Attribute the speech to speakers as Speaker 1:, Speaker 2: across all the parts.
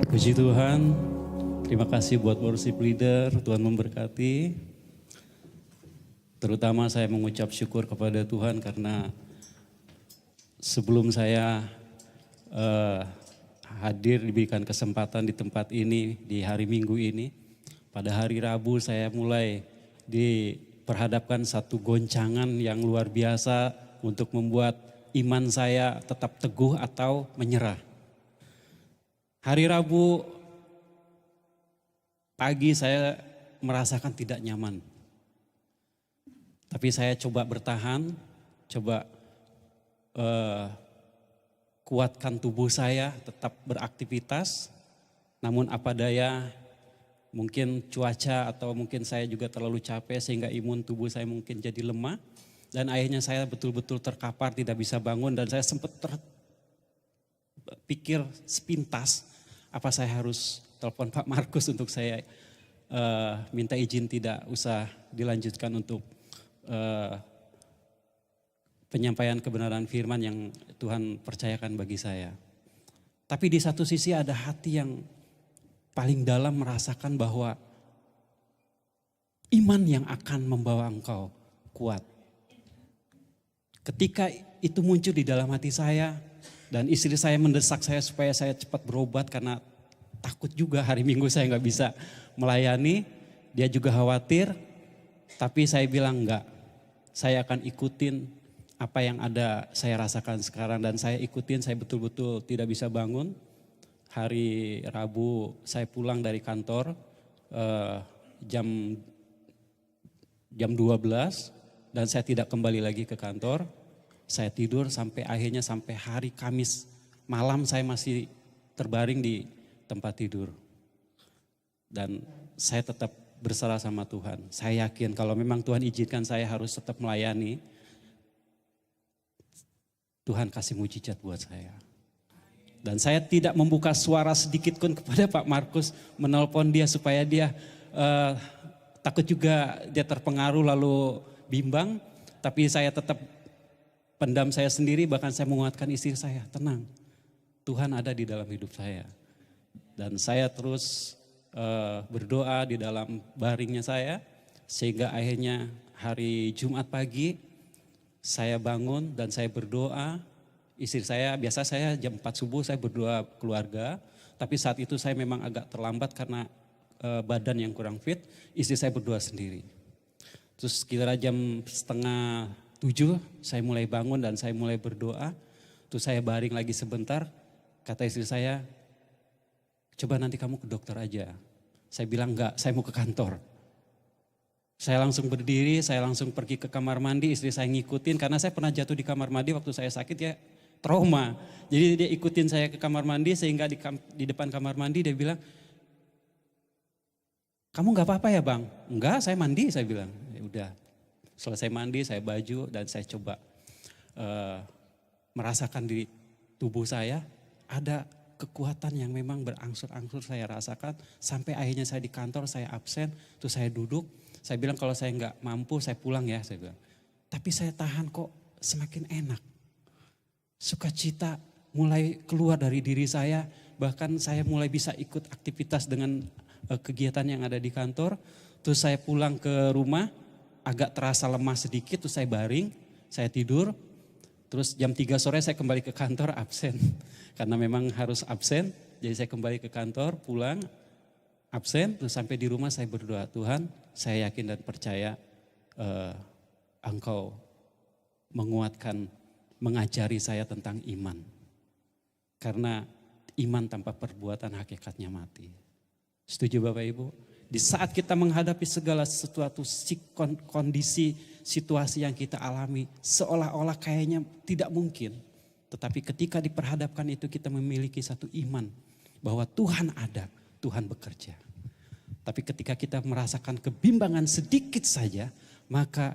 Speaker 1: Puji Tuhan, terima kasih buat worship leader, Tuhan memberkati. Terutama saya mengucap syukur kepada Tuhan karena sebelum saya hadir diberikan kesempatan di tempat ini, di hari Minggu ini. Pada hari Rabu saya mulai diperhadapkan satu goncangan yang luar biasa untuk membuat iman saya tetap teguh atau menyerah. Hari Rabu pagi saya merasakan tidak nyaman. Tapi saya coba bertahan, coba kuatkan tubuh saya tetap beraktivitas. Namun apa daya, mungkin cuaca atau mungkin saya juga terlalu capek sehingga imun tubuh saya mungkin jadi lemah. Dan akhirnya saya betul-betul terkapar, tidak bisa bangun dan saya sempat pikir sepintas apa saya harus telepon Pak Markus untuk saya minta izin tidak usah dilanjutkan untuk penyampaian kebenaran firman yang Tuhan percayakan bagi saya. Tapi di satu sisi ada hati yang paling dalam merasakan bahwa iman yang akan membawa engkau kuat. Ketika itu muncul di dalam hati saya dan istri saya mendesak saya supaya saya cepat berobat karena takut juga hari Minggu saya nggak bisa melayani. Dia juga khawatir, tapi saya bilang enggak. Saya akan ikutin apa yang ada saya rasakan sekarang dan saya ikutin, saya betul-betul tidak bisa bangun. Hari Rabu saya pulang dari kantor jam 12 dan saya tidak kembali lagi ke kantor. Saya tidur sampai akhirnya sampai hari Kamis malam saya masih terbaring di tempat tidur. Dan saya tetap berserah sama Tuhan. Saya yakin kalau memang Tuhan izinkan saya harus tetap melayani, Tuhan kasih mujizat buat saya. Dan saya tidak membuka suara sedikit pun kepada Pak Markus, menelpon dia supaya dia takut juga dia terpengaruh lalu bimbang. Tapi saya tetap pendam saya sendiri, bahkan saya menguatkan istri saya, tenang. Tuhan ada di dalam hidup saya. Dan saya terus berdoa di dalam baringnya saya, sehingga akhirnya hari Jumat pagi saya bangun dan saya berdoa. Istri saya, biasa saya jam 4 subuh saya berdoa keluarga, tapi saat itu saya memang agak terlambat karena badan yang kurang fit, istri saya berdoa sendiri. Terus kira jam setengah 7 saya mulai bangun dan saya mulai berdoa. Terus saya baring lagi sebentar, kata istri saya, coba nanti kamu ke dokter aja. Saya bilang enggak, saya mau ke kantor. Saya langsung berdiri, saya langsung pergi ke kamar mandi, istri saya ngikutin karena saya pernah jatuh di kamar mandi waktu saya sakit ya, trauma. Jadi dia ikutin saya ke kamar mandi sehingga di depan kamar mandi dia bilang, kamu enggak apa-apa ya Bang? Enggak, saya mandi, saya bilang. Ya udah. Selesai mandi, saya baju dan saya coba merasakan di tubuh saya ada kekuatan yang memang berangsur-angsur saya rasakan. Sampai akhirnya saya di kantor, saya absen, terus saya duduk. Saya bilang kalau saya nggak mampu saya pulang ya, saya bilang. Tapi saya tahan kok semakin enak. Sukacita mulai keluar dari diri saya, bahkan saya mulai bisa ikut aktivitas dengan kegiatan yang ada di kantor. Terus saya pulang ke rumah, agak terasa lemah sedikit, terus saya baring, saya tidur. Terus jam 3 sore saya kembali ke kantor absen. Karena memang harus absen, jadi saya kembali ke kantor, pulang, absen. Terus sampai di rumah saya berdoa, Tuhan saya yakin dan percaya Engkau menguatkan, mengajari saya tentang iman. Karena iman tanpa perbuatan hakikatnya mati. Setuju Bapak Ibu? Di saat kita menghadapi segala sesuatu kondisi, situasi yang kita alami, seolah-olah kayaknya tidak mungkin. Tetapi ketika diperhadapkan itu kita memiliki satu iman bahwa Tuhan ada, Tuhan bekerja. Tapi ketika kita merasakan kebimbangan sedikit saja, maka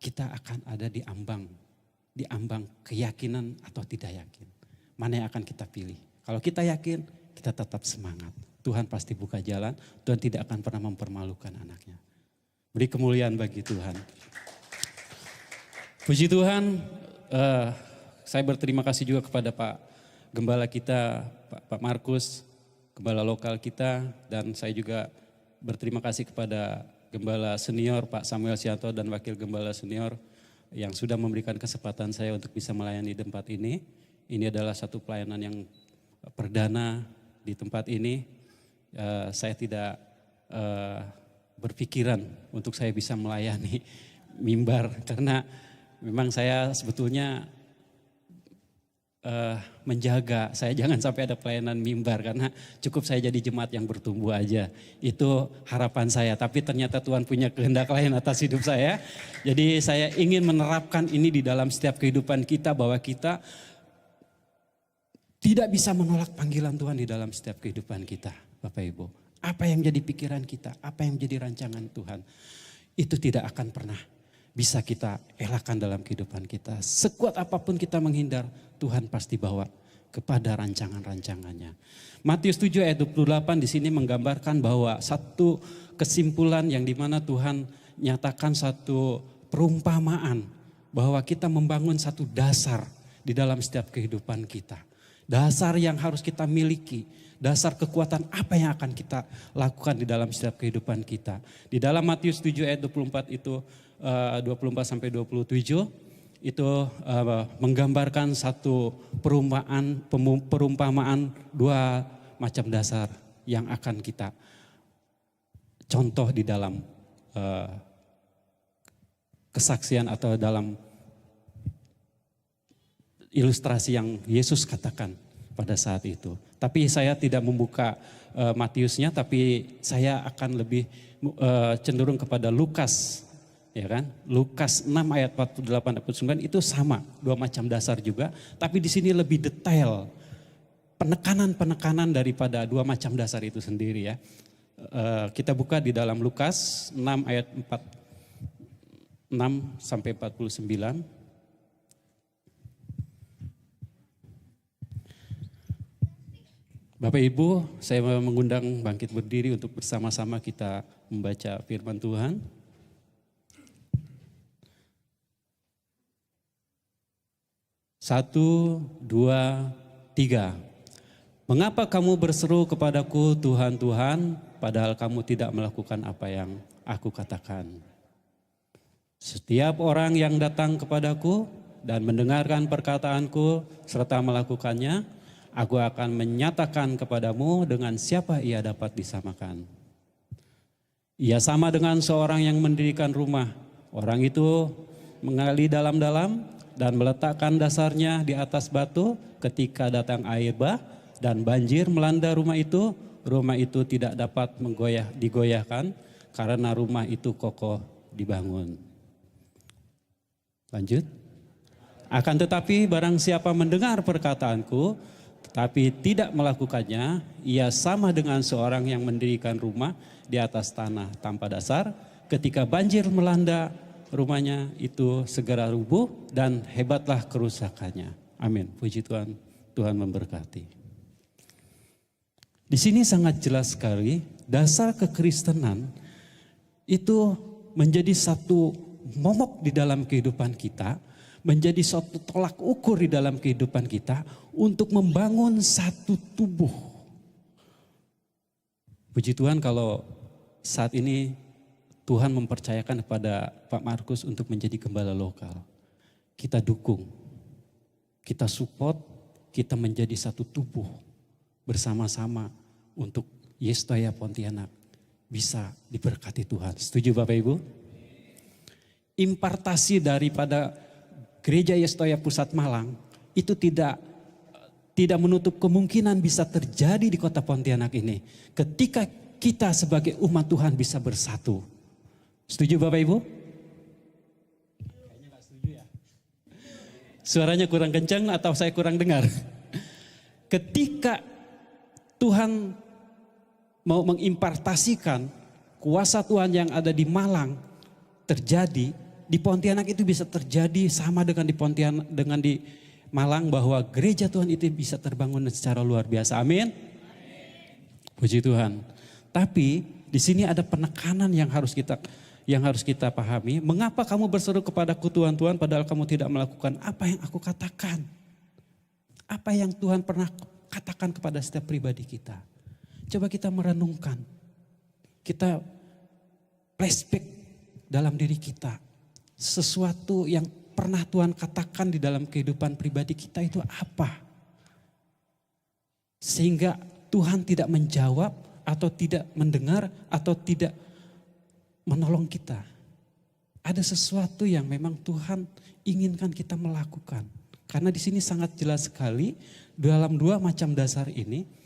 Speaker 1: kita akan ada di ambang keyakinan atau tidak yakin. Mana yang akan kita pilih? Kalau kita yakin, kita tetap semangat. Tuhan pasti buka jalan, Tuhan tidak akan pernah mempermalukan anaknya. Beri kemuliaan bagi Tuhan. Puji Tuhan, saya berterima kasih juga kepada Pak Gembala kita, Pak Markus, gembala lokal kita, dan saya juga berterima kasih kepada Gembala Senior Pak Samuel Sianto dan Wakil Gembala Senior yang sudah memberikan kesempatan saya untuk bisa melayani di tempat ini. Ini adalah satu pelayanan yang perdana di tempat ini. Saya tidak berpikiran untuk saya bisa melayani mimbar, karena memang saya sebetulnya menjaga saya jangan sampai ada pelayanan mimbar, karena cukup saya jadi jemaat yang bertumbuh aja. Itu harapan saya, tapi ternyata Tuhan punya kehendak lain atas hidup saya. Jadi saya ingin menerapkan ini di dalam setiap kehidupan kita, bahwa kita tidak bisa menolak panggilan Tuhan di dalam setiap kehidupan kita, Bapak Ibu. Apa yang jadi pikiran kita, apa yang jadi rancangan Tuhan, itu tidak akan pernah bisa kita elakkan dalam kehidupan kita. Sekuat apapun kita menghindar, Tuhan pasti bawa kepada rancangan-rancangannya. Matius 7 ayat 28 di sini menggambarkan bahwa satu kesimpulan yang dimana Tuhan nyatakan satu perumpamaan, bahwa kita membangun satu dasar di dalam setiap kehidupan kita. Dasar yang harus kita miliki, dasar kekuatan apa yang akan kita lakukan di dalam setiap kehidupan kita. Di dalam Matius 7 ayat 24 itu 24 sampai 27 itu menggambarkan satu perumpamaan dua macam dasar yang akan kita contoh di dalam kesaksian atau dalam ilustrasi yang Yesus katakan pada saat itu. Tapi saya tidak membuka Matiusnya, tapi saya akan lebih cenderung kepada Lukas. Ya kan? Lukas 6 ayat 48-49 itu sama, dua macam dasar juga, tapi di sini lebih detail penekanan-penekanan daripada dua macam dasar itu sendiri ya. Kita buka di dalam Lukas 6 ayat 6 sampai 49. Bapak Ibu, saya mengundang bangkit berdiri untuk bersama-sama kita membaca firman Tuhan. Satu, dua, tiga. Mengapa kamu berseru kepadaku Tuhan, Tuhan, padahal kamu tidak melakukan apa yang aku katakan? Setiap orang yang datang kepadaku dan mendengarkan perkataanku serta melakukannya, aku akan menyatakan kepadamu dengan siapa ia dapat disamakan. Ia sama dengan seorang yang mendirikan rumah. Orang itu menggali dalam-dalam dan meletakkan dasarnya di atas batu. Ketika datang air bah dan banjir melanda rumah itu tidak dapat digoyahkan karena rumah itu kokoh dibangun. Lanjut. Akan tetapi barang siapa mendengar perkataanku tetapi tidak melakukannya, ia sama dengan seorang yang mendirikan rumah di atas tanah tanpa dasar. Ketika banjir melanda, rumahnya itu segera rubuh dan hebatlah kerusakannya. Amin. Puji Tuhan, Tuhan memberkati. Di sini sangat jelas sekali dasar kekristenan itu menjadi satu momok di dalam kehidupan kita, menjadi suatu tolak ukur di dalam kehidupan kita untuk membangun satu tubuh. Puji Tuhan kalau saat ini Tuhan mempercayakan kepada Pak Markus untuk menjadi gembala lokal. Kita dukung, kita support, kita menjadi satu tubuh bersama-sama untuk Yestoya Pontianak bisa diberkati Tuhan. Setuju Bapak Ibu? Impartasi daripada Gereja Yestoya Pusat Malang itu tidak menutup kemungkinan bisa terjadi di kota Pontianak ini. Ketika kita sebagai umat Tuhan bisa bersatu. Setuju Bapak Ibu? Kayaknya gak setuju ya. Suaranya kurang kencang atau saya kurang dengar? Ketika Tuhan mau mengimpartasikan kuasa Tuhan yang ada di Malang terjadi, di Pontianak itu bisa terjadi sama dengan di Pontianak, dengan di Malang, bahwa gereja Tuhan itu bisa terbangun secara luar biasa. Amin. Puji Tuhan. Tapi di sini ada penekanan yang harus kita pahami. Mengapa kamu berseru kepadaku Tuhan, Tuhan, padahal kamu tidak melakukan apa yang aku katakan? Apa yang Tuhan pernah katakan kepada setiap pribadi kita? Coba kita merenungkan, kita flashback dalam diri kita. Sesuatu yang pernah Tuhan katakan di dalam kehidupan pribadi kita itu apa? Sehingga Tuhan tidak menjawab atau tidak mendengar atau tidak menolong kita. Ada sesuatu yang memang Tuhan inginkan kita melakukan. Karena di sini sangat jelas sekali dalam dua macam dasar ini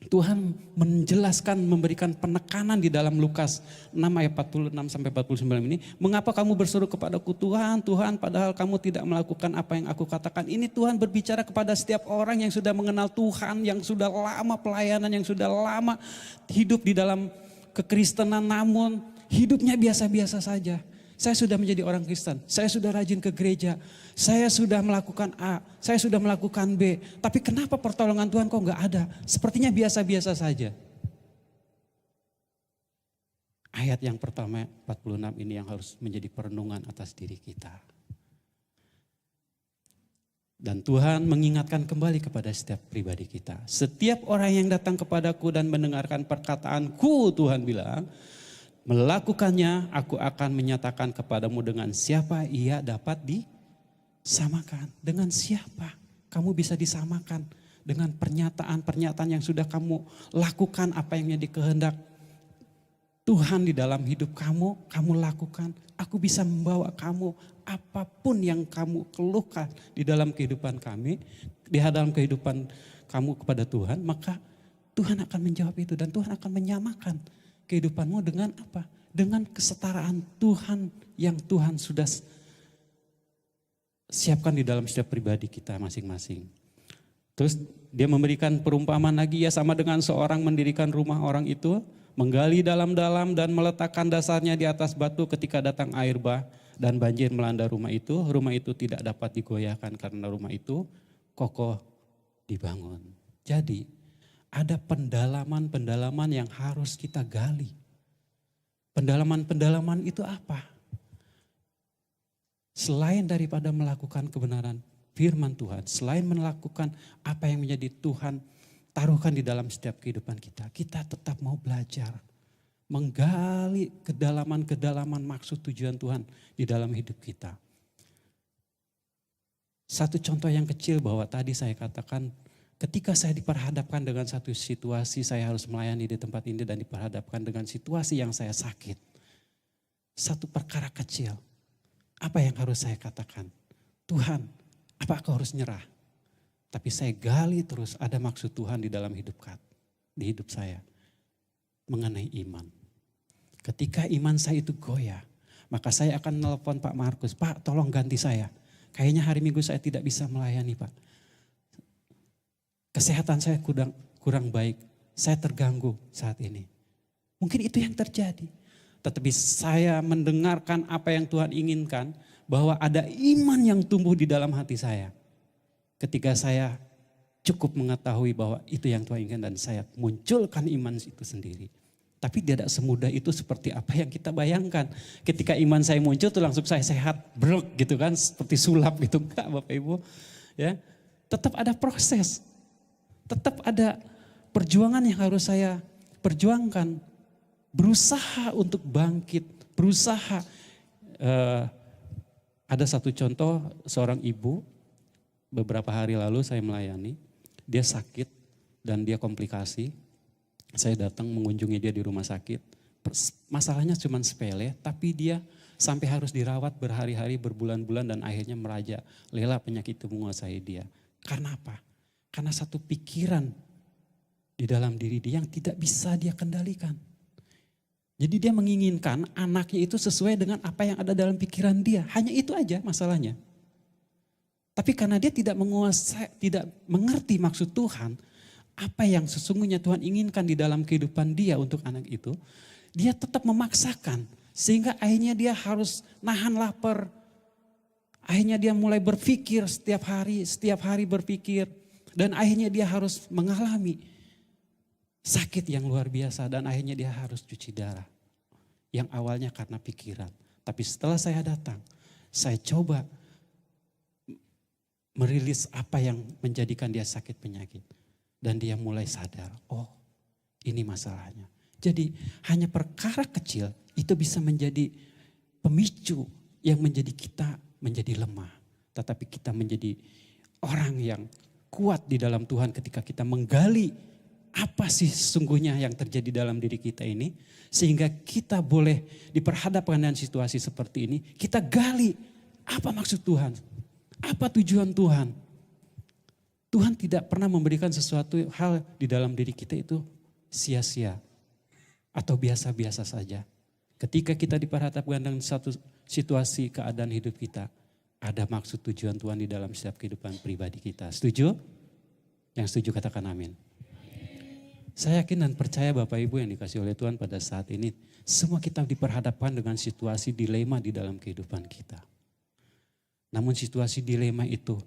Speaker 1: Tuhan menjelaskan, memberikan penekanan di dalam Lukas 6 ayat 46 sampai 49 ini. Mengapa kamu berseru kepadaku Tuhan, Tuhan, padahal kamu tidak melakukan apa yang aku katakan. Ini Tuhan berbicara kepada setiap orang yang sudah mengenal Tuhan, yang sudah lama pelayanan, yang sudah lama hidup di dalam kekristenan namun hidupnya biasa-biasa saja. Saya sudah menjadi orang Kristen, saya sudah rajin ke gereja, saya sudah melakukan A, saya sudah melakukan B. Tapi kenapa pertolongan Tuhan kok nggak ada? Sepertinya biasa-biasa saja. Ayat yang pertama 46 ini yang harus menjadi perenungan atas diri kita. Dan Tuhan mengingatkan kembali kepada setiap pribadi kita. Setiap orang yang datang kepadaku dan mendengarkan perkataanku, Tuhan bilang, melakukannya, aku akan menyatakan kepadamu dengan siapa ia dapat disamakan. Dengan siapa kamu bisa disamakan. Dengan pernyataan-pernyataan yang sudah kamu lakukan, apa yang menjadi kehendak Tuhan di dalam hidup kamu, kamu lakukan. Aku bisa membawa kamu apapun yang kamu keluhkan di dalam kehidupan kami, di dalam kehidupan kamu kepada Tuhan, maka Tuhan akan menjawab itu dan Tuhan akan menyamakan kehidupanmu dengan apa? Dengan kesetaraan Tuhan yang Tuhan sudah siapkan di dalam setiap pribadi kita masing-masing. Terus dia memberikan perumpamaan lagi, ya sama dengan seorang mendirikan rumah orang itu, menggali dalam-dalam dan meletakkan dasarnya di atas batu ketika datang air bah dan banjir melanda rumah itu tidak dapat digoyahkan karena rumah itu kokoh dibangun. Jadi ada pendalaman-pendalaman yang harus kita gali. Pendalaman-pendalaman itu apa? Selain daripada melakukan kebenaran firman Tuhan, selain melakukan apa yang menjadi Tuhan taruhkan di dalam setiap kehidupan kita, kita tetap mau belajar. Menggali kedalaman-kedalaman maksud tujuan Tuhan di dalam hidup kita. Satu contoh yang kecil bahwa tadi saya katakan, ketika saya diperhadapkan dengan satu situasi, saya harus melayani di tempat ini dan diperhadapkan dengan situasi yang saya sakit. Satu perkara kecil, apa yang harus saya katakan? Tuhan, apa aku harus nyerah? Tapi saya gali terus ada maksud Tuhan di dalam hidup saya. Mengenai iman. Ketika iman saya itu goyah, maka saya akan nelpon Pak Markus, Pak tolong ganti saya. Kayaknya hari Minggu saya tidak bisa melayani Pak. Kesehatan saya kurang baik, saya terganggu saat ini. Mungkin itu yang terjadi. Tetapi saya mendengarkan apa yang Tuhan inginkan, bahwa ada iman yang tumbuh di dalam hati saya. Ketika saya cukup mengetahui bahwa itu yang Tuhan inginkan dan saya munculkan iman itu sendiri. Tapi tidak semudah itu seperti apa yang kita bayangkan. Ketika iman saya muncul tuh langsung saya sehat, brok gitu kan, seperti sulap gitu. Enggak Bapak Ibu. Ya, tetap ada proses. Tetap ada perjuangan yang harus saya perjuangkan. Berusaha untuk bangkit, berusaha. Ada satu contoh seorang ibu, beberapa hari lalu saya melayani, dia sakit dan dia komplikasi. Saya datang mengunjungi dia di rumah sakit. Masalahnya cuma sepele, tapi dia sampai harus dirawat berhari-hari, berbulan-bulan dan akhirnya merajalela penyakit itu menguasai dia. Karena apa? Karena satu pikiran di dalam diri dia yang tidak bisa dia kendalikan. Jadi dia menginginkan anaknya itu sesuai dengan apa yang ada dalam pikiran dia. Hanya itu aja masalahnya. Tapi karena dia tidak menguasai, tidak mengerti maksud Tuhan, apa yang sesungguhnya Tuhan inginkan di dalam kehidupan dia untuk anak itu, dia tetap memaksakan. Sehingga akhirnya dia harus nahan lapar. Akhirnya dia mulai berpikir setiap hari berpikir. Dan akhirnya dia harus mengalami sakit yang luar biasa dan akhirnya dia harus cuci darah. Yang awalnya karena pikiran. Tapi setelah saya datang, saya coba merilis apa yang menjadikan dia sakit penyakit. Dan dia mulai sadar, oh Ini masalahnya. Jadi hanya perkara kecil itu bisa menjadi pemicu yang menjadi kita menjadi lemah. Tetapi kita menjadi orang yang kuat di dalam Tuhan ketika kita menggali apa sih sesungguhnya yang terjadi dalam diri kita ini. Sehingga kita boleh diperhadapkan dengan situasi seperti ini. Kita gali apa maksud Tuhan. Apa tujuan Tuhan. Tuhan tidak pernah memberikan sesuatu hal di dalam diri kita itu sia-sia. Atau biasa-biasa saja. Ketika kita diperhadapkan dengan satu situasi keadaan hidup kita. Ada maksud tujuan Tuhan di dalam setiap kehidupan pribadi kita. Setuju? Yang setuju katakan amin. Saya yakin dan percaya Bapak Ibu yang dikasih oleh Tuhan pada saat ini. Semua kita diperhadapkan dengan situasi dilema di dalam kehidupan kita. Namun situasi dilema itu,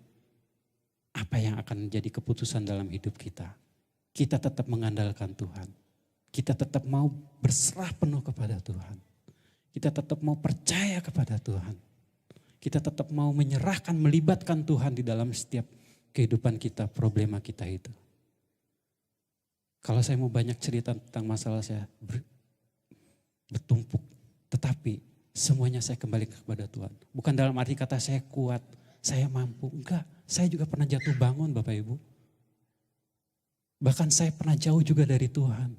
Speaker 1: apa yang akan menjadi keputusan dalam hidup kita? Kita tetap mengandalkan Tuhan. Kita tetap mau berserah penuh kepada Tuhan. Kita tetap mau percaya kepada Tuhan. Kita tetap mau menyerahkan, melibatkan Tuhan di dalam setiap kehidupan kita, problema kita itu. Kalau saya mau banyak cerita tentang masalah saya bertumpuk. Tetapi semuanya saya kembali kepada Tuhan. Bukan dalam arti kata saya kuat, saya mampu. Enggak, saya juga pernah jatuh bangun Bapak Ibu. Bahkan saya pernah jauh juga dari Tuhan.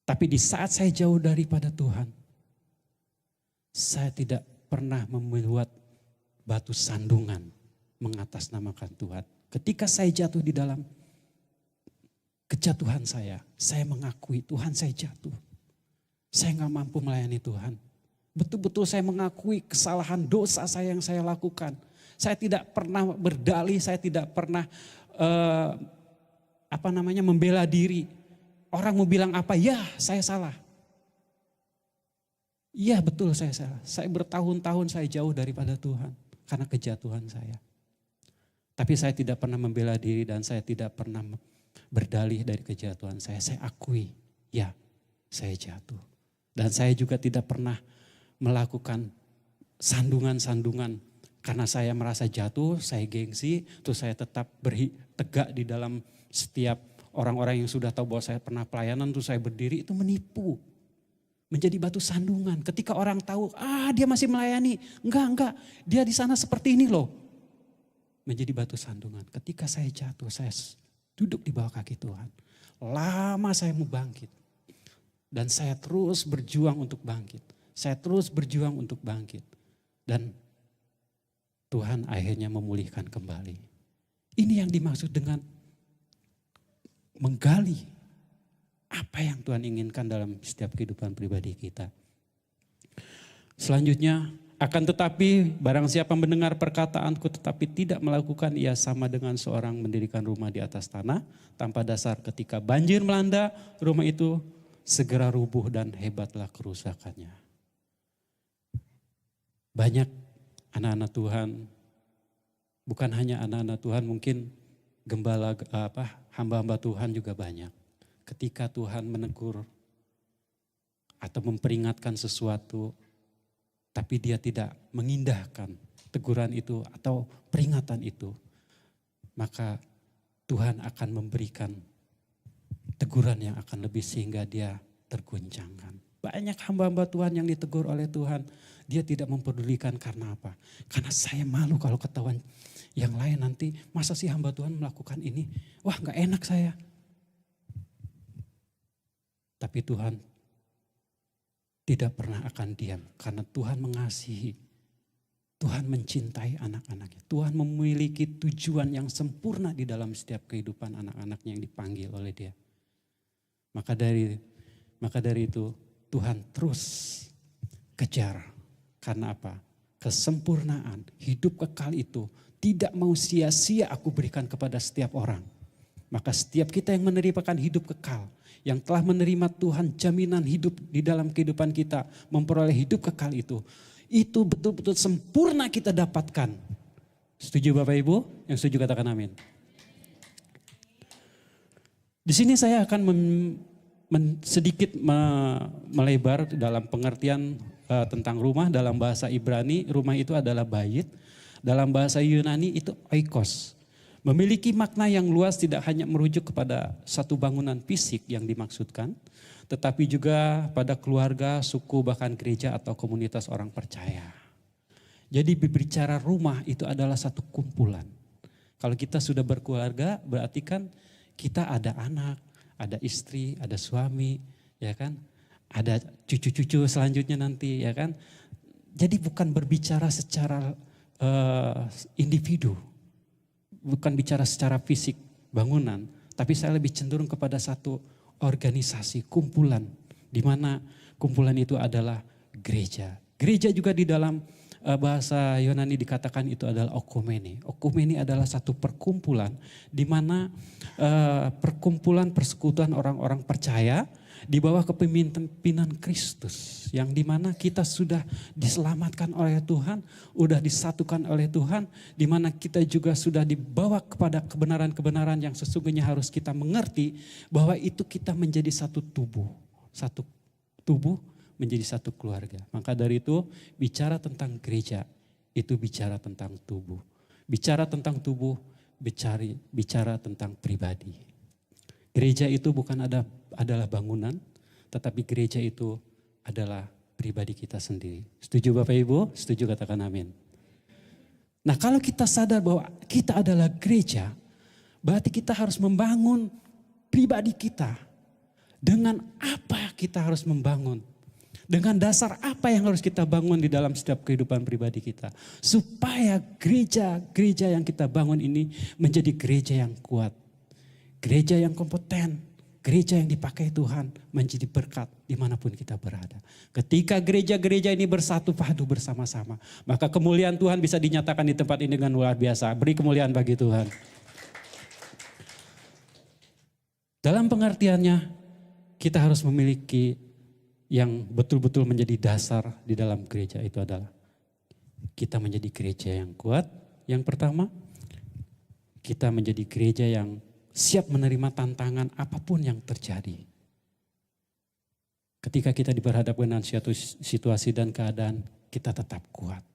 Speaker 1: Tapi di saat saya jauh daripada Tuhan, saya tidak pernah membuat batu sandungan mengatasnamakan Tuhan. Ketika saya jatuh di dalam kejatuhan saya mengakui Tuhan saya jatuh. Saya gak mampu melayani Tuhan. Betul-betul saya mengakui kesalahan dosa saya yang saya lakukan. Saya tidak pernah berdalih, saya tidak pernah membela diri. Orang mau bilang apa, ya saya salah. Iya betul saya salah. Saya bertahun-tahun saya jauh daripada Tuhan. Karena kejatuhan saya. Tapi saya tidak pernah membela diri dan saya tidak pernah berdalih dari kejatuhan saya. Saya akui, ya saya jatuh. Dan saya juga tidak pernah melakukan sandungan-sandungan. Karena saya merasa jatuh, saya gengsi, terus saya tetap tegak di dalam setiap orang-orang yang sudah tahu bahwa saya pernah pelayanan, terus saya berdiri, itu menipu. Menjadi batu sandungan. Ketika orang tahu, dia masih melayani. Enggak, dia di sana seperti ini loh. Menjadi batu sandungan. Ketika saya jatuh, saya duduk di bawah kaki Tuhan. Lama saya mau bangkit. Dan saya terus berjuang untuk bangkit. Saya terus berjuang untuk bangkit. Dan Tuhan akhirnya memulihkan kembali. Ini yang dimaksud dengan menggali apa yang Tuhan inginkan dalam setiap kehidupan pribadi kita. Selanjutnya, akan tetapi barang siapa mendengar perkataanku tetapi tidak melakukan, ia sama dengan seorang mendirikan rumah di atas tanah tanpa dasar. Ketika banjir melanda, rumah itu segera rubuh dan hebatlah kerusakannya. Banyak anak-anak Tuhan, bukan hanya anak-anak Tuhan, mungkin gembala hamba-hamba Tuhan juga banyak. Ketika Tuhan menegur atau memperingatkan sesuatu, tapi dia tidak mengindahkan teguran itu atau peringatan itu, maka Tuhan akan memberikan teguran yang akan lebih sehingga dia terguncangkan. Banyak hamba-hamba Tuhan yang ditegur oleh Tuhan, dia tidak mempedulikan karena apa? Karena saya malu kalau ketahuan yang lain nanti, masa sih hamba Tuhan melakukan ini? Wah gak enak saya. Tapi Tuhan tidak pernah akan diam karena Tuhan mengasihi. Tuhan mencintai anak-anaknya. Tuhan memiliki tujuan yang sempurna di dalam setiap kehidupan anak-anaknya yang dipanggil oleh Dia. Maka dari itu Tuhan terus kejar. Karena apa? Kesempurnaan, hidup kekal itu tidak mau sia-sia aku berikan kepada setiap orang. Maka setiap kita yang menerima hidup kekal, yang telah menerima Tuhan jaminan hidup di dalam kehidupan kita, memperoleh hidup kekal itu betul-betul sempurna kita dapatkan. Setuju Bapak Ibu? Yang setuju katakan amin. Di sini saya akan sedikit melebar dalam pengertian tentang rumah. Dalam bahasa Ibrani, rumah itu adalah bait. Dalam bahasa Yunani itu oikos. Memiliki makna yang luas tidak hanya merujuk kepada satu bangunan fisik yang dimaksudkan, tetapi juga pada keluarga, suku, bahkan gereja atau komunitas orang percaya. Jadi berbicara rumah itu adalah satu kumpulan. Kalau kita sudah berkeluarga berarti kan kita ada anak, ada istri, ada suami, ya kan? Ada cucu-cucu selanjutnya nanti, ya kan? Jadi bukan berbicara secara individu. Bukan bicara secara fisik bangunan, tapi saya lebih cenderung kepada satu organisasi, kumpulan, di mana kumpulan itu adalah gereja. Gereja juga di dalam bahasa Yunani dikatakan itu adalah okumene. Okumene adalah satu perkumpulan di mana perkumpulan persekutuan orang-orang percaya di bawah kepemimpinan Kristus, yang dimana kita sudah diselamatkan oleh Tuhan, sudah disatukan oleh Tuhan, di mana kita juga sudah dibawa kepada kebenaran-kebenaran yang sesungguhnya harus kita mengerti bahwa itu kita menjadi satu tubuh menjadi satu keluarga. Maka dari itu bicara tentang gereja itu bicara tentang tubuh, bicara tentang tubuh, bicara tentang pribadi. Gereja itu bukan adalah bangunan, tetapi gereja itu adalah pribadi kita sendiri. Setuju Bapak Ibu? Setuju, katakan amin. Nah, kalau kita sadar bahwa kita adalah gereja, berarti kita harus membangun pribadi kita. Dengan apa kita harus membangun? Dengan dasar apa yang harus kita bangun di dalam setiap kehidupan pribadi kita. Supaya gereja yang kita bangun ini menjadi gereja yang kuat. Gereja yang kompeten, gereja yang dipakai Tuhan menjadi berkat dimanapun kita berada. Ketika gereja-gereja ini bersatu padu bersama-sama, maka kemuliaan Tuhan bisa dinyatakan di tempat ini dengan luar biasa. Beri kemuliaan bagi Tuhan. Dalam pengertiannya, kita harus memiliki yang betul-betul menjadi dasar di dalam gereja itu adalah kita menjadi gereja yang kuat. Yang pertama, kita menjadi gereja yang siap menerima tantangan apapun yang terjadi. Ketika kita diperhadapkan dengan suatu situasi dan keadaan, kita tetap kuat.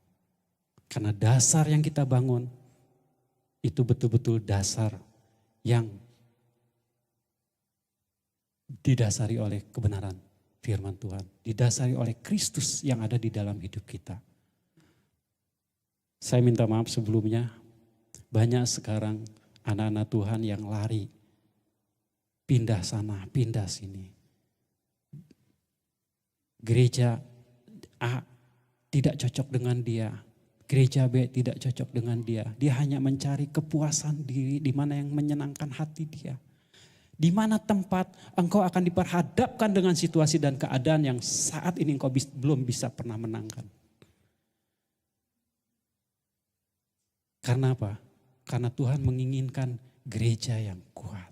Speaker 1: Karena dasar yang kita bangun itu betul-betul dasar yang didasari oleh kebenaran firman Tuhan. Didasari oleh Kristus yang ada di dalam hidup kita. Saya minta maaf sebelumnya, banyak sekarang anak-anak Tuhan yang lari, pindah sana, pindah sini. Gereja A tidak cocok dengan dia, gereja B tidak cocok dengan dia. Dia hanya mencari kepuasan diri di mana yang menyenangkan hati dia. Di mana tempat engkau akan diperhadapkan dengan situasi dan keadaan yang saat ini engkau belum bisa pernah menangkan. Karena apa? Karena Tuhan menginginkan gereja yang kuat.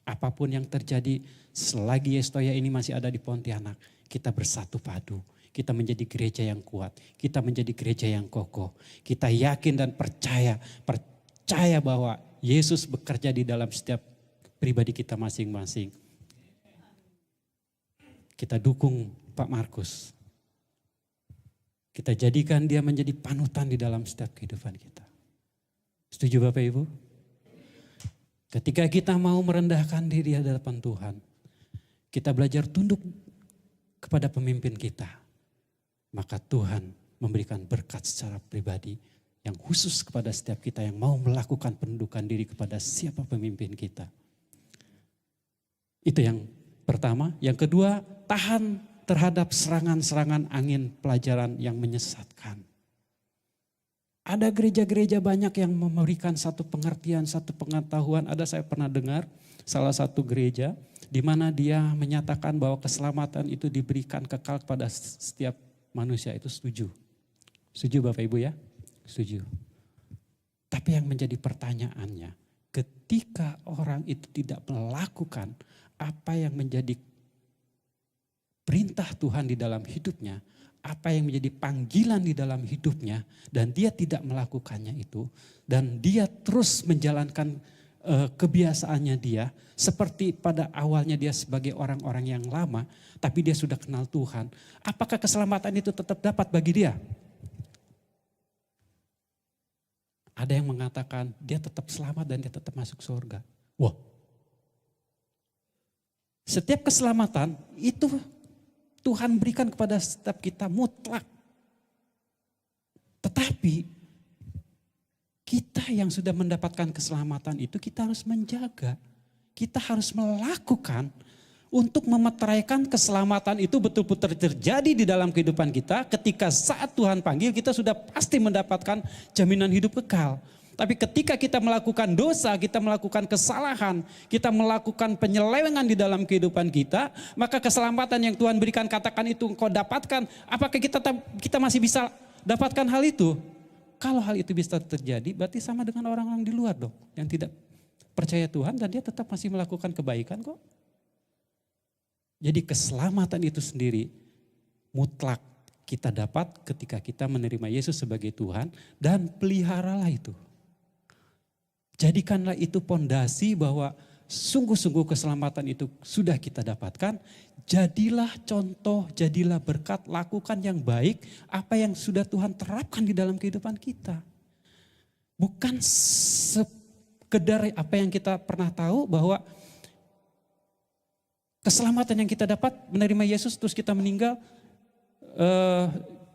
Speaker 1: Apapun yang terjadi selagi Yestoya ini masih ada di Pontianak, kita bersatu padu. Kita menjadi gereja yang kuat. Kita menjadi gereja yang kokoh. Kita yakin dan percaya bahwa Yesus bekerja di dalam setiap pribadi kita masing-masing. Kita dukung Pak Markus. Kita jadikan dia menjadi panutan di dalam setiap kehidupan kita. Setuju Bapak Ibu? Ketika kita mau merendahkan diri di hadapan Tuhan, kita belajar tunduk kepada pemimpin kita, maka Tuhan memberikan berkat secara pribadi yang khusus kepada setiap kita yang mau melakukan penundukan diri kepada siapa pemimpin kita. Itu yang pertama. Yang kedua, tahan terhadap serangan-serangan angin pelajaran yang menyesatkan. Ada gereja-gereja banyak yang memberikan satu pengertian, satu pengetahuan. Saya pernah dengar salah satu gereja di mana dia menyatakan bahwa keselamatan itu diberikan kekal kepada setiap manusia. Itu setuju. Setuju Bapak Ibu ya? Setuju. Tapi yang menjadi pertanyaannya, ketika orang itu tidak melakukan apa yang menjadi perintah Tuhan di dalam hidupnya, apa yang menjadi panggilan di dalam hidupnya, dan dia tidak melakukannya itu, dan dia terus menjalankan kebiasaannya dia, seperti pada awalnya dia sebagai orang-orang yang lama, tapi dia sudah kenal Tuhan, apakah keselamatan itu tetap dapat bagi dia? Ada yang mengatakan dia tetap selamat dan dia tetap masuk surga. Wah. Setiap keselamatan itu Tuhan berikan kepada setiap kita mutlak. Tetapi kita yang sudah mendapatkan keselamatan itu kita harus menjaga. Kita harus melakukan untuk memeteraikan keselamatan itu betul-betul terjadi di dalam kehidupan kita. Ketika saat Tuhan panggil kita sudah pasti mendapatkan jaminan hidup kekal. Tapi ketika kita melakukan dosa, kita melakukan kesalahan, kita melakukan penyelewengan di dalam kehidupan kita, maka keselamatan yang Tuhan berikan katakan itu engkau dapatkan, apakah kita masih bisa dapatkan hal itu? Kalau hal itu bisa terjadi, berarti sama dengan orang-orang di luar dong, yang tidak percaya Tuhan dan dia tetap masih melakukan kebaikan kok. Jadi keselamatan itu sendiri mutlak kita dapat ketika kita menerima Yesus sebagai Tuhan dan peliharalah itu. Jadikanlah itu pondasi bahwa sungguh-sungguh keselamatan itu sudah kita dapatkan. Jadilah contoh, jadilah berkat, lakukan yang baik apa yang sudah Tuhan terapkan di dalam kehidupan kita. Bukan sekedar apa yang kita pernah tahu bahwa keselamatan yang kita dapat menerima Yesus terus kita meninggal,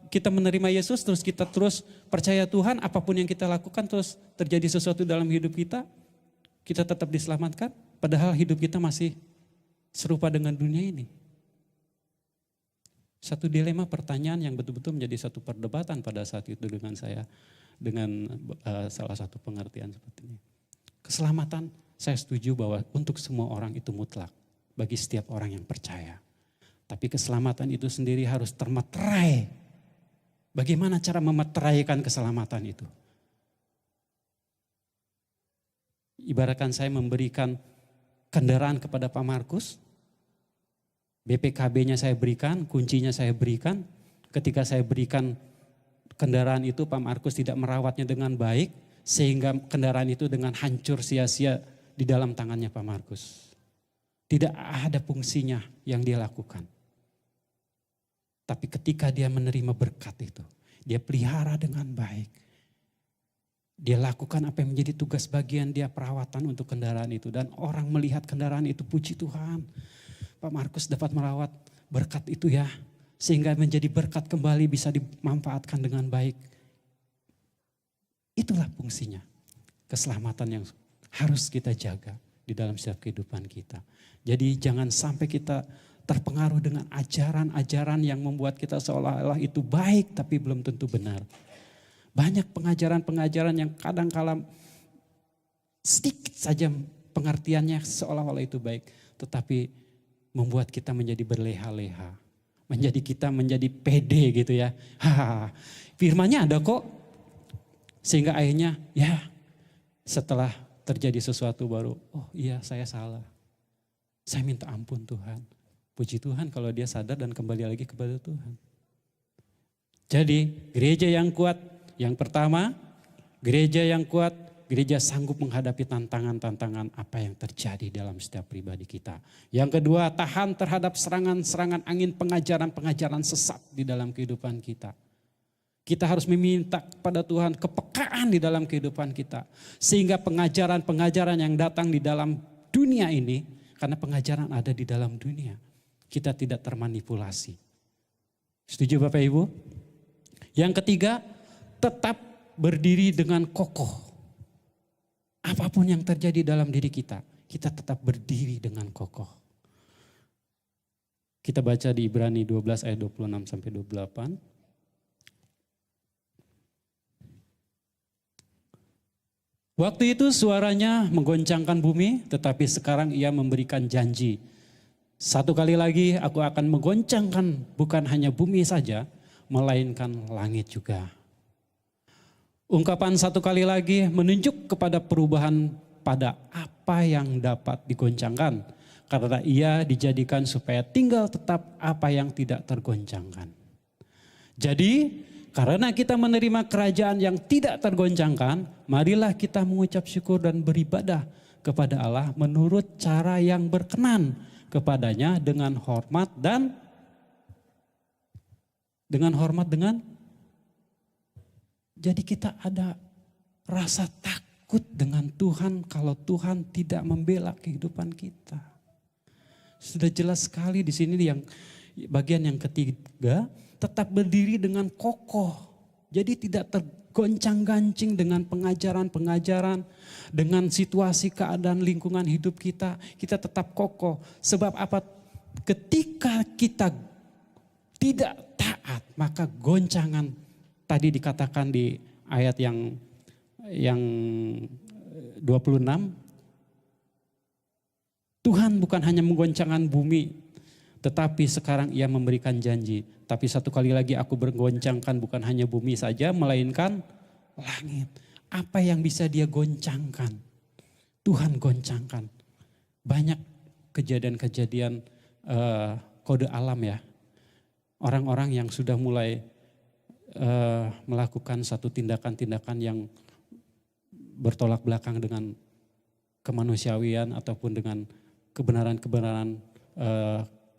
Speaker 1: kita menerima Yesus terus kita terus percaya Tuhan, apapun yang kita lakukan terus terjadi sesuatu dalam hidup kita, kita tetap diselamatkan. Padahal hidup kita masih serupa dengan dunia ini. Satu dilema pertanyaan yang betul-betul menjadi satu perdebatan pada saat itu dengan saya, dengan salah satu pengertian seperti ini. Keselamatan saya setuju bahwa untuk semua orang itu mutlak. Bagi setiap orang yang percaya. Tapi keselamatan itu sendiri harus termeterai. Bagaimana cara memeteraikan keselamatan itu? Ibaratkan saya memberikan kendaraan kepada Pak Markus. BPKB-nya saya berikan, kuncinya saya berikan. Ketika saya berikan kendaraan itu, Pak Markus tidak merawatnya dengan baik. Sehingga kendaraan itu dengan hancur sia-sia di dalam tangannya Pak Markus. Tidak ada fungsinya yang dia lakukan. Tapi ketika dia menerima berkat itu, dia pelihara dengan baik. Dia lakukan apa yang menjadi tugas bagian dia, perawatan untuk kendaraan itu. Dan orang melihat kendaraan itu, puji Tuhan. Pak Markus dapat merawat berkat itu ya. Sehingga menjadi berkat kembali bisa dimanfaatkan dengan baik. Itulah fungsinya. Keselamatan yang harus kita jaga di dalam setiap kehidupan kita. Jadi jangan sampai kita terpengaruh dengan ajaran-ajaran yang membuat kita seolah-olah itu baik tapi belum tentu benar. Banyak pengajaran-pengajaran yang kadang-kala sedikit saja pengertiannya seolah-olah itu baik. Tetapi membuat kita menjadi berleha-leha. Kita menjadi pede gitu ya. Firmannya ada kok. Sehingga akhirnya ya setelah terjadi sesuatu baru, oh iya saya salah. Saya minta ampun Tuhan. Puji Tuhan kalau dia sadar dan kembali lagi kepada Tuhan. Jadi gereja yang kuat, yang pertama gereja yang kuat, gereja sanggup menghadapi tantangan-tantangan apa yang terjadi dalam setiap pribadi kita. Yang kedua, tahan terhadap serangan-serangan angin pengajaran-pengajaran sesat di dalam kehidupan kita. Kita harus meminta kepada Tuhan kepekaan di dalam kehidupan kita. Sehingga pengajaran-pengajaran yang datang di dalam dunia ini, karena pengajaran ada di dalam dunia, kita tidak termanipulasi. Setuju Bapak Ibu? Yang ketiga, tetap berdiri dengan kokoh. Apapun yang terjadi dalam diri kita, kita tetap berdiri dengan kokoh. Kita baca di Ibrani 12 ayat 26 sampai 28. Waktu itu suaranya menggoncangkan bumi, tetapi sekarang ia memberikan janji. Satu kali lagi aku akan menggoncangkan bukan hanya bumi saja, melainkan langit juga. Ungkapan satu kali lagi menunjuk kepada perubahan pada apa yang dapat digoncangkan. Karena ia dijadikan supaya tinggal tetap apa yang tidak tergoncangkan. Jadi karena kita menerima kerajaan yang tidak tergoncangkan, marilah kita mengucap syukur dan beribadah kepada Allah menurut cara yang berkenan kepadanya dengan hormat jadi kita ada rasa takut dengan Tuhan kalau Tuhan tidak membela kehidupan kita. Sudah jelas sekali di sini yang bagian yang ketiga, tetap berdiri dengan kokoh. Jadi tidak tergoncang-gancing dengan pengajaran-pengajaran, dengan situasi keadaan lingkungan hidup kita. Kita tetap kokoh. Sebab apa? Ketika kita tidak taat, maka goncangan tadi dikatakan di ayat yang 26, Tuhan bukan hanya menggoncangkan bumi, tetapi sekarang ia memberikan janji. Tapi satu kali lagi aku bergoncangkan bukan hanya bumi saja, melainkan langit. Apa yang bisa dia goncangkan? Tuhan goncangkan. Banyak kejadian-kejadian kode alam ya. Orang-orang yang sudah mulai melakukan satu tindakan-tindakan yang bertolak belakang dengan kemanusiawian ataupun dengan kebenaran-kebenaran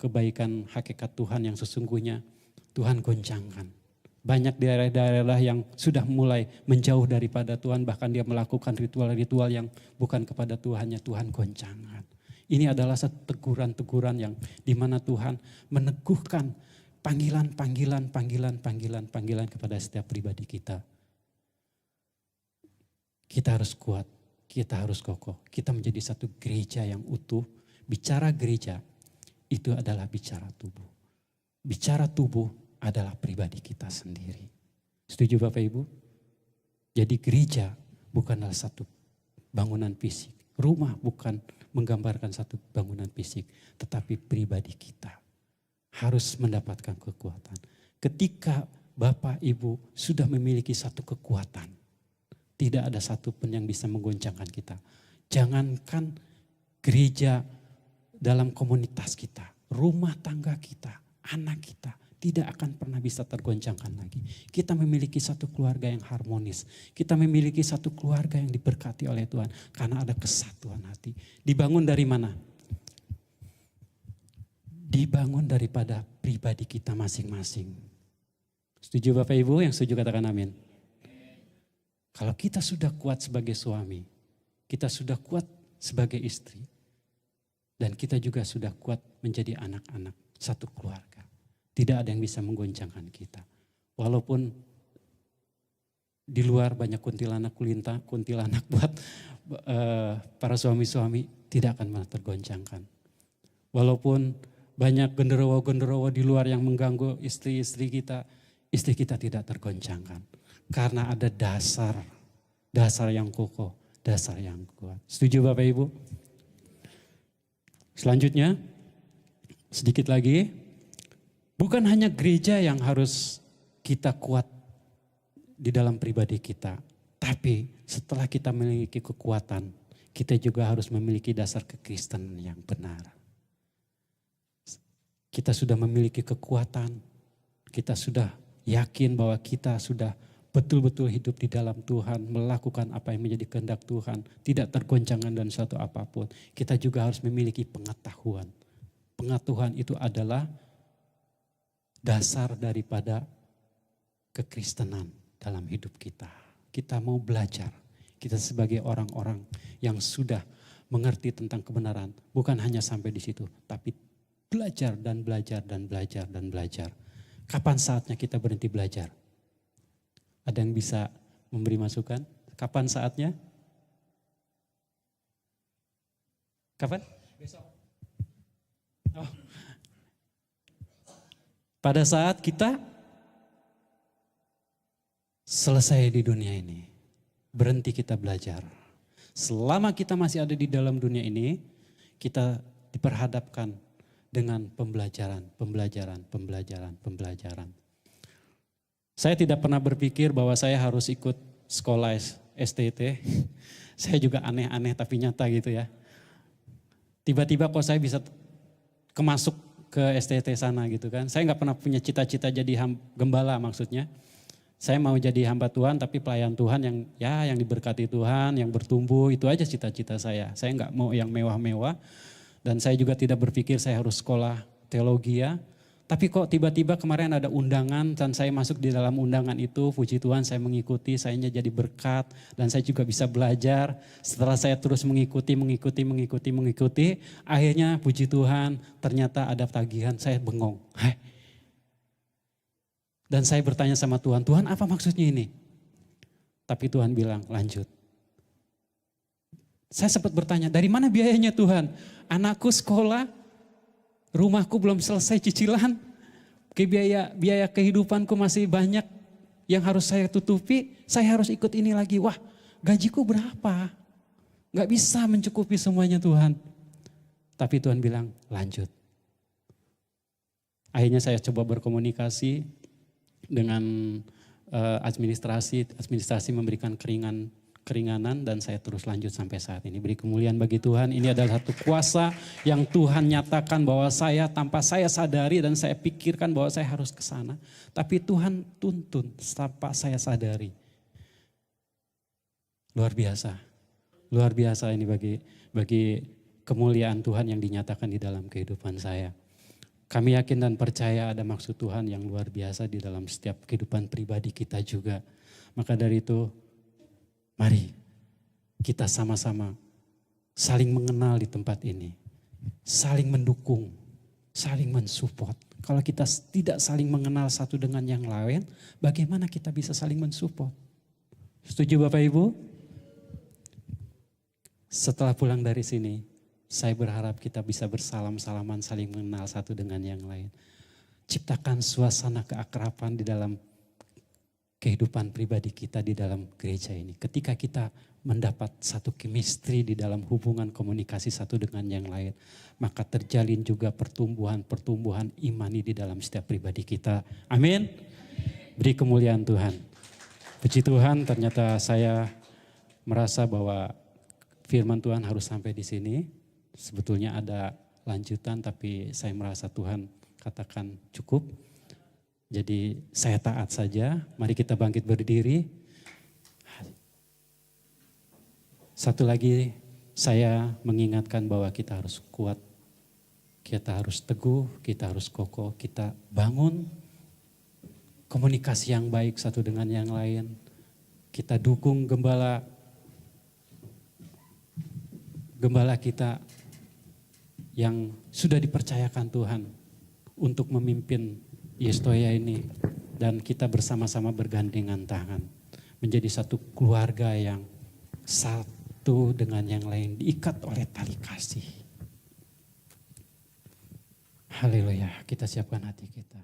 Speaker 1: kebaikan hakikat Tuhan yang sesungguhnya, Tuhan goncangkan. Banyak daerah-daerah yang sudah mulai menjauh daripada Tuhan, bahkan dia melakukan ritual-ritual yang bukan kepada Tuhannya, Tuhan goncangkan. Ini adalah satu teguran-teguran yang dimana Tuhan meneguhkan panggilan kepada setiap pribadi kita. Kita harus kuat, kita harus kokoh, kita menjadi satu gereja yang utuh. Bicara gereja itu adalah bicara tubuh. Bicara tubuh adalah pribadi kita sendiri. Setuju Bapak Ibu? Jadi gereja bukanlah satu bangunan fisik. Rumah bukan menggambarkan satu bangunan fisik. Tetapi pribadi kita harus mendapatkan kekuatan. Ketika Bapak Ibu sudah memiliki satu kekuatan, tidak ada satupun yang bisa menggoncangkan kita. Jangankan gereja dalam komunitas kita, rumah tangga kita, anak kita, tidak akan pernah bisa tergoncangkan lagi. Kita memiliki satu keluarga yang harmonis. Kita memiliki satu keluarga yang diberkati oleh Tuhan. Karena ada kesatuan hati. Dibangun dari mana? Dibangun daripada pribadi kita masing-masing. Setuju Bapak Ibu? Yang setuju katakan amin. Kalau kita sudah kuat sebagai suami, kita sudah kuat sebagai istri, dan kita juga sudah kuat menjadi anak-anak satu keluarga. Tidak ada yang bisa menggoncangkan kita. Walaupun di luar banyak kuntilanak buat para suami-suami, tidak akan pernah tergoncangkan. Walaupun banyak genderuwo-genderuwo di luar yang mengganggu istri kita tidak tergoncangkan. Karena ada dasar yang kokoh, dasar yang kuat. Setuju Bapak Ibu? Selanjutnya, sedikit lagi, bukan hanya gereja yang harus kita kuat di dalam pribadi kita. Tapi setelah kita memiliki kekuatan, kita juga harus memiliki dasar kekristenan yang benar. Kita sudah memiliki kekuatan, kita sudah yakin bahwa kita sudah betul-betul hidup di dalam Tuhan, melakukan apa yang menjadi kehendak Tuhan, tidak tergoncangkan dan suatu apapun. Kita juga harus memiliki pengetahuan. Pengetahuan itu adalah dasar daripada kekristenan dalam hidup kita. Kita mau belajar, kita sebagai orang-orang yang sudah mengerti tentang kebenaran, bukan hanya sampai di situ, tapi belajar dan belajar dan belajar dan belajar. Kapan saatnya kita berhenti belajar? Ada yang bisa memberi masukan? Kapan saatnya? Kapan? Besok. Oh. Pada saat kita selesai di dunia ini, berhenti kita belajar. Selama kita masih ada di dalam dunia ini, kita diperhadapkan dengan pembelajaran. Saya tidak pernah berpikir bahwa saya harus ikut sekolah STT. Saya juga aneh-aneh tapi nyata gitu ya. Tiba-tiba kok saya bisa kemasuk ke STT sana gitu kan. Saya nggak pernah punya cita-cita jadi gembala maksudnya. Saya mau jadi hamba Tuhan tapi pelayan Tuhan yang diberkati Tuhan, yang bertumbuh, itu aja cita-cita saya. Saya nggak mau yang mewah-mewah dan saya juga tidak berpikir saya harus sekolah teologi ya. Tapi kok tiba-tiba kemarin ada undangan dan saya masuk di dalam undangan itu, puji Tuhan saya mengikuti, sayanya jadi berkat dan saya juga bisa belajar. Setelah saya terus mengikuti, akhirnya puji Tuhan ternyata ada tagihan, saya bengong. Dan saya bertanya sama Tuhan, Tuhan apa maksudnya ini? Tapi Tuhan bilang lanjut. Saya sempat bertanya, dari mana biayanya Tuhan? Anakku sekolah, rumahku belum selesai cicilan, biaya kehidupanku masih banyak yang harus saya tutupi, saya harus ikut ini lagi. Wah, gajiku berapa? Gak bisa mencukupi semuanya Tuhan. Tapi Tuhan bilang, lanjut. Akhirnya saya coba berkomunikasi dengan administrasi memberikan keringanan dan saya terus lanjut sampai saat ini. Beri kemuliaan bagi Tuhan. Ini adalah satu kuasa yang Tuhan nyatakan bahwa saya tanpa saya sadari dan saya pikirkan bahwa saya harus ke sana. Tapi Tuhan tuntun tanpa saya sadari. Luar biasa. Luar biasa ini bagi kemuliaan Tuhan yang dinyatakan di dalam kehidupan saya. Kami yakin dan percaya ada maksud Tuhan yang luar biasa di dalam setiap kehidupan pribadi kita juga. Maka dari itu, mari kita sama-sama saling mengenal di tempat ini. Saling mendukung, saling mensupport. Kalau kita tidak saling mengenal satu dengan yang lain, bagaimana kita bisa saling mensupport? Setuju Bapak Ibu? Setelah pulang dari sini, saya berharap kita bisa bersalam-salaman, saling mengenal satu dengan yang lain. Ciptakan suasana keakraban di dalam kehidupan pribadi kita di dalam gereja ini. Ketika kita mendapat satu chemistry di dalam hubungan komunikasi satu dengan yang lain, maka terjalin juga pertumbuhan imani di dalam setiap pribadi kita. Amin. Beri kemuliaan Tuhan. Puji Tuhan, ternyata saya merasa bahwa firman Tuhan harus sampai di sini. Sebetulnya ada lanjutan tapi saya merasa Tuhan katakan cukup. Jadi saya taat saja, mari kita bangkit berdiri. Satu lagi saya mengingatkan bahwa kita harus kuat, kita harus teguh, kita harus kokoh, kita bangun komunikasi yang baik satu dengan yang lain. Kita dukung gembala kita yang sudah dipercayakan Tuhan untuk memimpin Yestoya ini, dan kita bersama-sama bergandengan tangan menjadi satu keluarga yang satu dengan yang lain diikat oleh tali kasih. Haleluya, kita siapkan hati kita.